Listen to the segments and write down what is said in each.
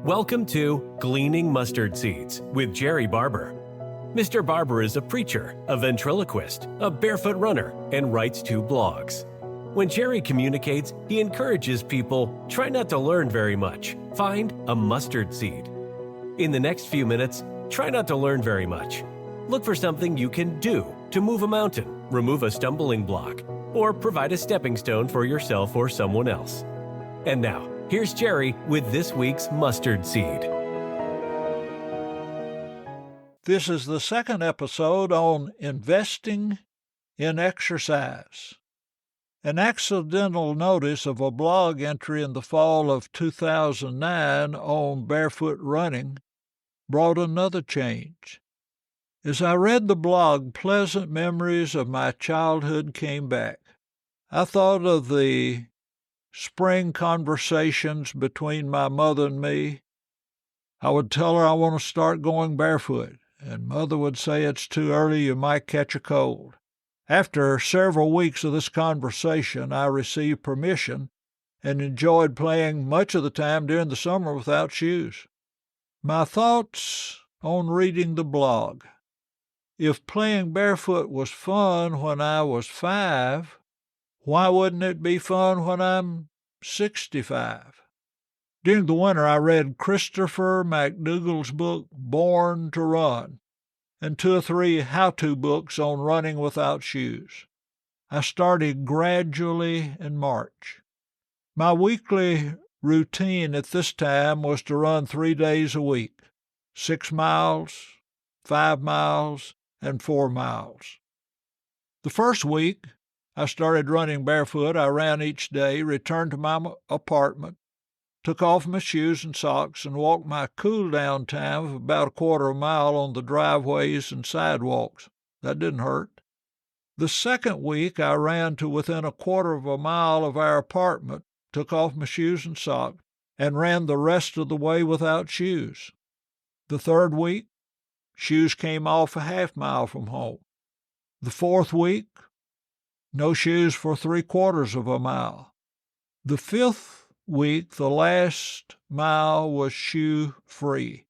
Welcome to Gleaning Mustard Seeds with Jerrie Barber. Mr. Barber is a preacher, a ventriloquist, a barefoot runner, and writes 2 blogs. When Jerrie communicates, he encourages people, try not to learn very much. Find a mustard seed. In the next few minutes, try not to learn very much. Look for something you can do to move a mountain, remove a stumbling block, or provide a stepping stone for yourself or someone else. And now, here's Jerrie with this week's mustard seed. This is the second episode on investing in exercise. An accidental notice of a blog entry in the fall of 2009 on barefoot running brought another change. As I read the blog, pleasant memories of my childhood came back. I thought of the spring conversations between my mother and me. I would tell her I want to start going barefoot, and Mother would say it's too early, you might catch a cold. After several weeks of this conversation, I received permission and enjoyed playing much of the time during the summer without shoes. My thoughts on reading the blog. If playing barefoot was fun when I was 5, why wouldn't it be fun when I'm 65? During the winter, I read Christopher McDougall's book, Born to Run, and 2 or 3 how-to books on running without shoes. I started gradually in March. My weekly routine at this time was to run 3 days a week, 6 miles, 5 miles, and 4 miles. The first week, I started running barefoot. I ran each day, returned to my apartment, took off my shoes and socks, and walked my cool-down time of about a quarter of a mile on the driveways and sidewalks. That didn't hurt. The second week, I ran to within a quarter of a mile of our apartment, took off my shoes and socks, and ran the rest of the way without shoes. The third week, shoes came off a half mile from home. The fourth week, no shoes for 3/4 of a mile. The fifth week, the last mile was shoe-free.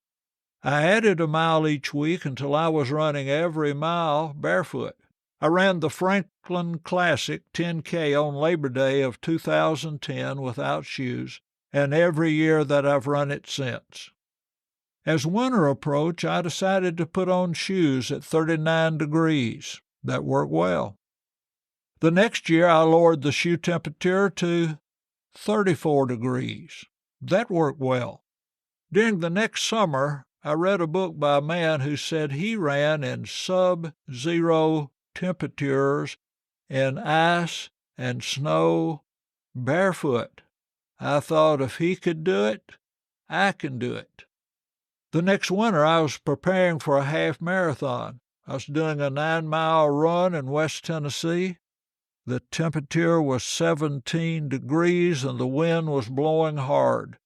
I added a mile each week until I was running every mile barefoot. I ran the Franklin Classic 10K on Labor Day of 2010 without shoes, and every year that I've run it since. As winter approached, I decided to put on shoes at 39 degrees. That worked well. The next year, I lowered the shoe temperature to 34 degrees. That worked well. During the next summer, I read a book by a man who said he ran in sub-zero temperatures in ice and snow barefoot. I thought if he could do it, I can do it. The next winter, I was preparing for a half marathon. I was doing a 9-mile run in West Tennessee. The temperature was 17 degrees and the wind was blowing hard.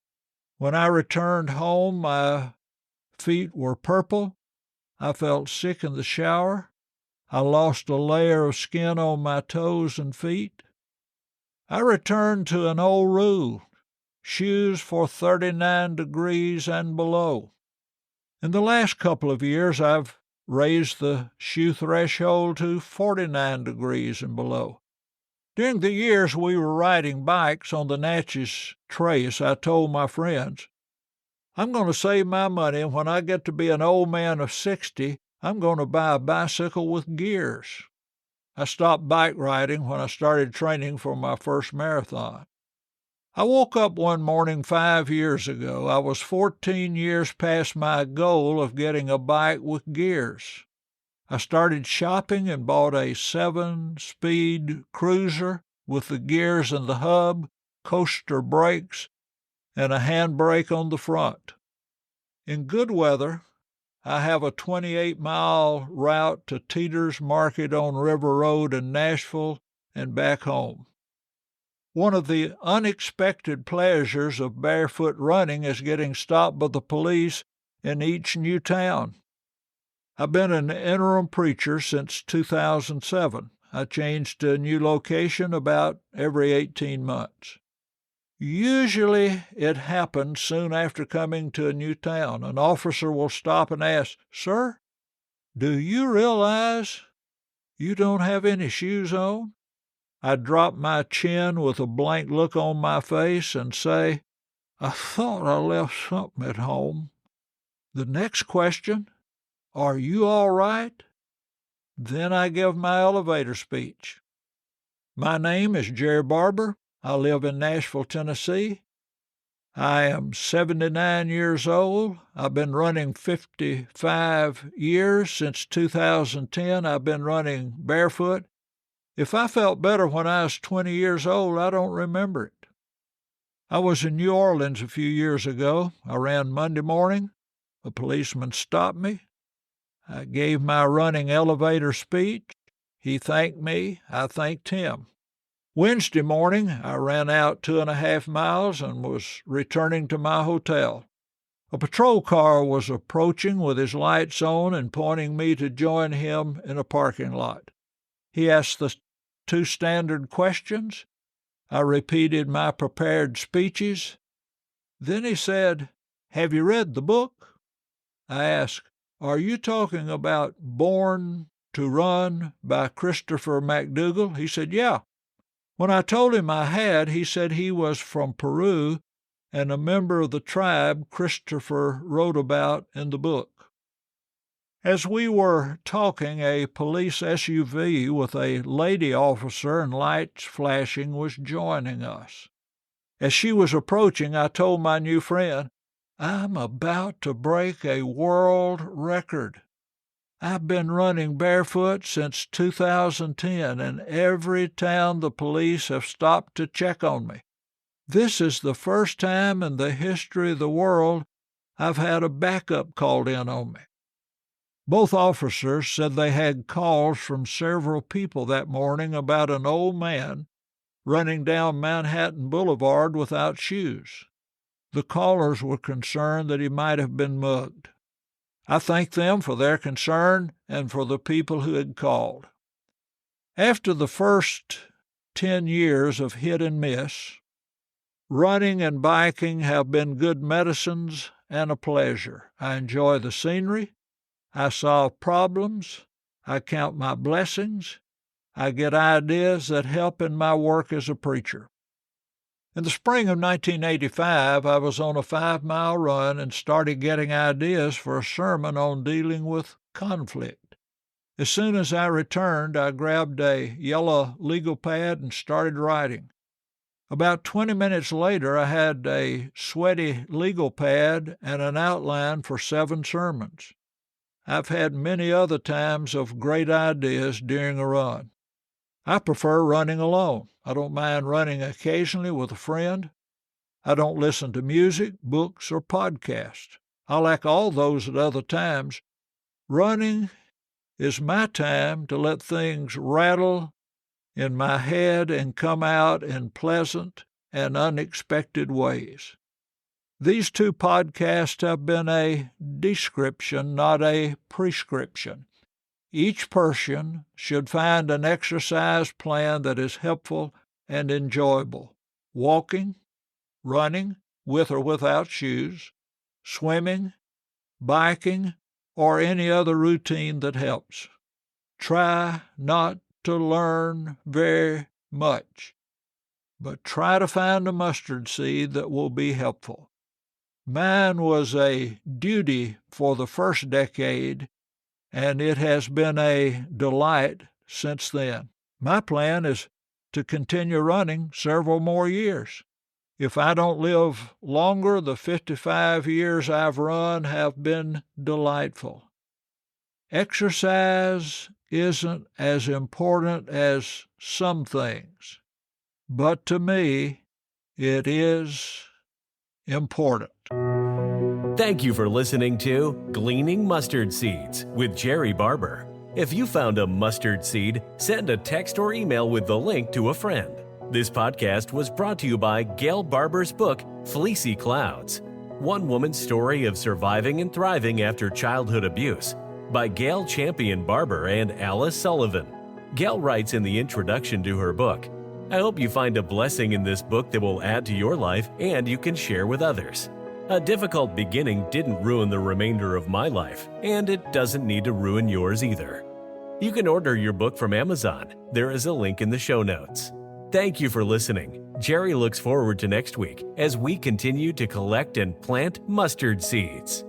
When I returned home, my feet were purple. I felt sick in the shower. I lost a layer of skin on my toes and feet. I returned to an old rule, shoes for 39 degrees and below. In the last couple of years, I've raised the shoe threshold to 49 degrees and below. During the years we were riding bikes on the Natchez Trace, I told my friends, I'm going to save my money, and when I get to be an old man of 60, I'm going to buy a bicycle with gears. I stopped bike riding when I started training for my first marathon. I woke up one morning 5 years ago. I was 14 years past my goal of getting a bike with gears. I started shopping and bought a 7-speed cruiser with the gears in the hub, coaster brakes, and a handbrake on the front. In good weather, I have a 28-mile route to Teeter's Market on River Road in Nashville and back home. One of the unexpected pleasures of barefoot running is getting stopped by the police in each new town. I've been an interim preacher since 2007. I changed to a new location about every 18 months. Usually it happens soon after coming to a new town. An officer will stop and ask, "Sir, do you realize you don't have any shoes on?" I drop my chin with a blank look on my face and say, "I thought I left something at home." The next question, "Are you all right?" Then I give my elevator speech. My name is Jerrie Barber. I live in Nashville, Tennessee. I am 79 years old. I've been running 55 years. Since 2010, I've been running barefoot. If I felt better when I was 20 years old, I don't remember it. I was in New Orleans a few years ago. I ran Monday morning. A policeman stopped me. I gave my running elevator speech. He thanked me. I thanked him. Wednesday morning, I ran out 2.5 miles and was returning to my hotel. A patrol car was approaching with his lights on and pointing me to join him in a parking lot. He asked the 2 standard questions. I repeated my prepared speeches. Then he said, "Have you read the book?" I asked, "Are you talking about Born to Run by Christopher McDougall?" He said, "Yeah." When I told him I had, he said he was from Peru and a member of the tribe Christopher wrote about in the book. As we were talking, a police SUV with a lady officer and lights flashing was joining us. As she was approaching, I told my new friend, "I'm about to break a world record. I've been running barefoot since 2010, and every town the police have stopped to check on me. This is the first time in the history of the world I've had a backup called in on me." Both officers said they had calls from several people that morning about an old man running down Manhattan Boulevard without shoes. The callers were concerned that he might have been mugged. I thanked them for their concern and for the people who had called. After the first 10 years of hit and miss, running and biking have been good medicines and a pleasure. I enjoy the scenery. I solve problems. I count my blessings. I get ideas that help in my work as a preacher. In the spring of 1985, I was on a 5-mile run and started getting ideas for a sermon on dealing with conflict. As soon as I returned, I grabbed a yellow legal pad and started writing. About 20 minutes later, I had a sweaty legal pad and an outline for 7 sermons. I've had many other times of great ideas during a run. I prefer running alone. I don't mind running occasionally with a friend. I don't listen to music, books, or podcasts. I like all those at other times. Running is my time to let things rattle in my head and come out in pleasant and unexpected ways. These 2 podcasts have been a description, not a prescription. Each person should find an exercise plan that is helpful and enjoyable. Walking, running, with or without shoes, swimming, biking, or any other routine that helps. Try not to learn very much, but try to find a mustard seed that will be helpful. Mine was a duty for the first decade, and it has been a delight since then. My plan is to continue running several more years. If I don't live longer, the 55 years I've run have been delightful. Exercise isn't as important as some things, but to me, it is important. Thank you for listening to Gleaning Mustard Seeds with Jerrie Barber. If you found a mustard seed, send a text or email with the link to a friend. This podcast was brought to you by Gail Barber's book, Fleecy Clouds, One Woman's Story of Surviving and Thriving After Childhood Abuse, by Gail Champion Barber and Alice Sullivan. Gail writes in the introduction to her book, I hope you find a blessing in this book that will add to your life and you can share with others. A difficult beginning didn't ruin the remainder of my life, and it doesn't need to ruin yours either. You can order your book from Amazon. There is a link in the show notes. Thank you for listening. Jerry looks forward to next week as we continue to collect and plant mustard seeds.